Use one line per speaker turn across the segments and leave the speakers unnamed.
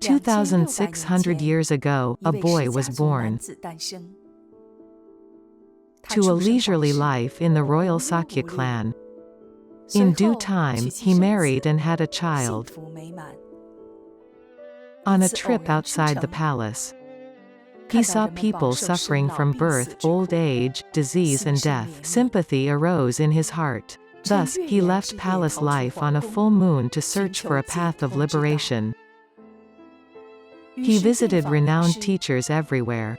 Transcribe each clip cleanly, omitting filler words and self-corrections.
2,600 years ago, a boy was born. To a leisurely life in the royal Sakya clan. In due time, he married and had a child. On a trip outside the palace, he saw people suffering from birth, old age, disease and death. Sympathy arose in his heart. Thus, he left palace life on a full moon to search for a path of liberation. He visited renowned teachers everywhere.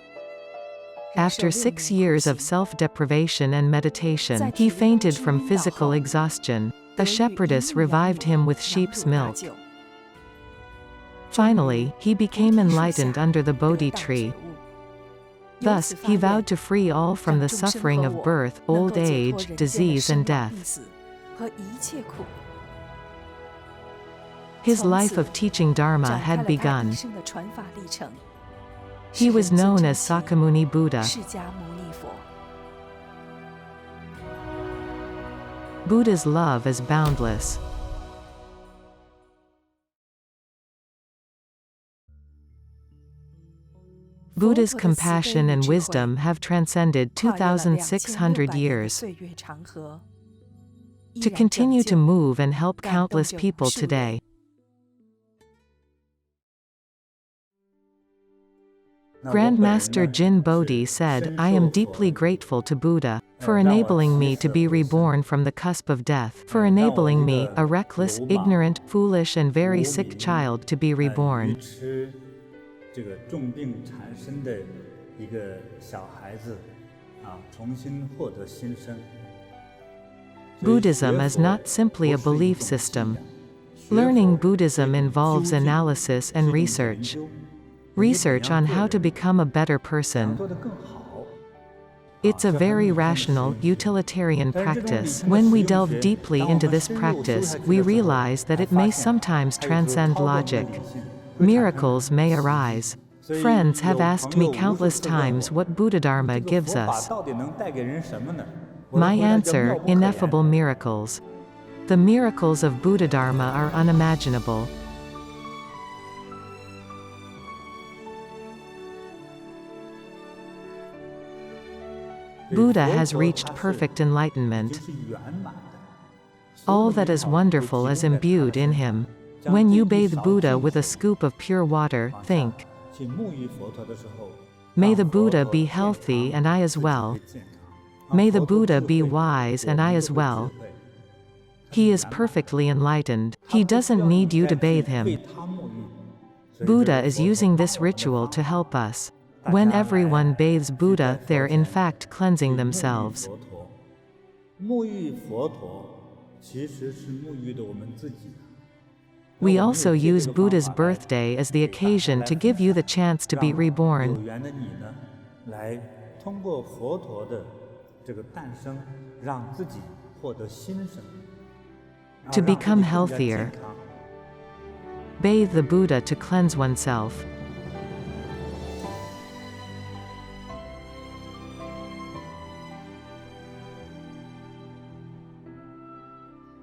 After 6 years of self-deprivation and meditation, he fainted from physical exhaustion. A shepherdess revived him with sheep's milk. Finally, he became enlightened under the Bodhi tree. Thus, he vowed to free all from the suffering of birth, old age, disease and death. His life of teaching Dharma had begun. He was known as Sakyamuni Buddha. Buddha's love is boundless. Buddha's compassion and wisdom have transcended 2,600 years. To continue to move and help countless people today. Grandmaster JinBodhi said, "I am deeply grateful to Buddha for enabling me to be reborn from the cusp of death, for enabling me, a reckless, ignorant, foolish and very sick child, to be reborn." Buddhism is not simply a belief system. Learning Buddhism involves analysis and research. Research on how to become a better person. It's a very rational, utilitarian practice. When we delve deeply into this practice, we realize that it may sometimes transcend logic. Miracles may arise. Friends have asked me countless times what Buddhadharma gives us. My answer, ineffable miracles. The miracles of Buddhadharma are unimaginable. Buddha has reached perfect enlightenment. All that is wonderful is imbued in him. When you bathe Buddha with a scoop of pure water, think, "May the Buddha be healthy and I as well. May the Buddha be wise and I as well." He is perfectly enlightened. He doesn't need you to bathe him. Buddha is using this ritual to help us. When everyone bathes Buddha, they're in fact cleansing themselves. We also use Buddha's birthday as the occasion to give you the chance to be reborn. To become healthier. Bathe the Buddha to cleanse oneself.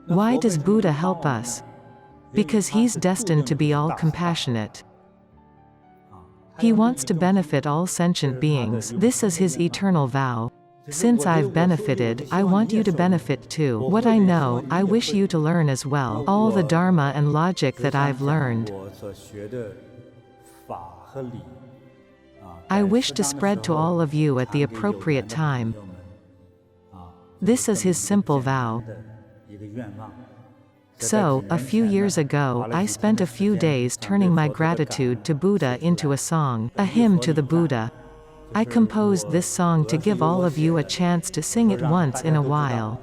Why does Buddha help us? Because he's destined to be all-compassionate. He wants to benefit all sentient beings. This is his eternal vow. Since I've benefited, I want you to benefit too. What I know, I wish you to learn as well. All the Dharma and logic that I've learned, I wish to spread to all of you at the appropriate time. This is his simple vow. So, a few years ago, I spent a few days turning my gratitude to Buddha into a song, a hymn to the Buddha. I composed this song to give all of you a chance to sing it once in a while.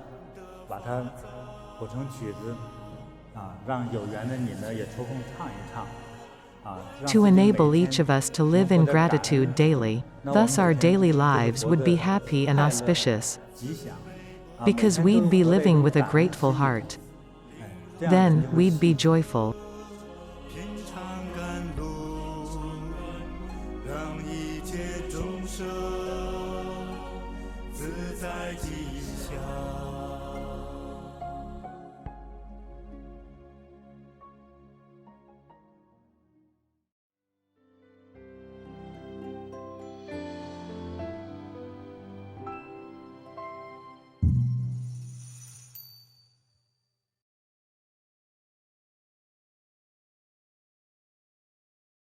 To enable each of us to live in gratitude daily. Thus our daily lives would be happy and auspicious. Because we'd be living with a grateful heart. Then, we'd be joyful.